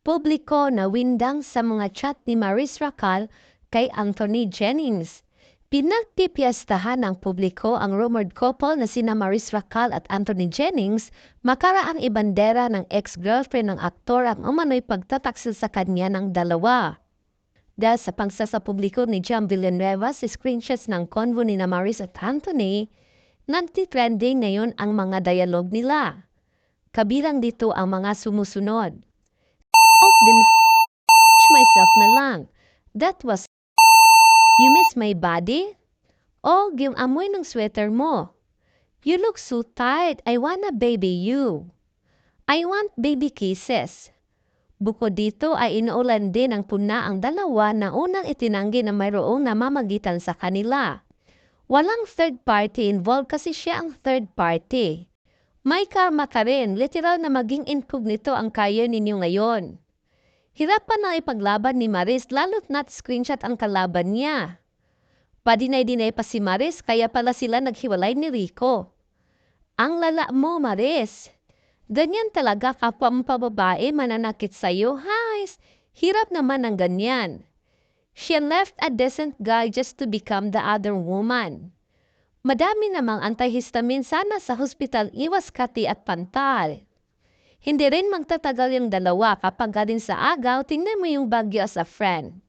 Publiko na windang sa mga chat ni Maris Racal kay Anthony Jennings. Pinagpipiyastahan ng publiko ang rumored couple na sina Maris Racal at Anthony Jennings makaraang ibandera ng ex-girlfriend ng aktor ang umano'y pagtataksil sa kanya ng dalawa. Dahil sa pagsasapubliko ni Jam Villanueva sa screenshots ng convo ni na Maris at Anthony, nagtitrending ngayon ang mga dialogue nila. Kabilang dito ang mga sumusunod. Then myself na lang. That was you miss my body? Oh, yung amoy ng sweater mo. You look so tight. I wanna baby you. I want baby kisses. Bukod dito ay inuulan din ng puna ang dalawa na unang itinanggi na mayroong namamagitan sa kanila. Walang third party involved kasi siya ang third party. May karma ka rin, literal na maging incognito ang kayo ninyo ngayon. Hirapan na ipaglaban ni Maris lalo't not screenshot ang kalaban niya. Padinay-dinay pa si Maris kaya pala sila naghiwalay ni Rico. Ang lala mo, Maris. Ganyan talaga kapwa mong pababae mananakit sa'yo, Hais. Hirap naman ang ganyan. She left a decent guy just to become the other woman. Madami namang antihistamine sana sa hospital, iwas kati at pantal. Hindi rin magtatagal yung dalawa kapag galing sa agaw, tingnan mo yung Bagyo as a friend.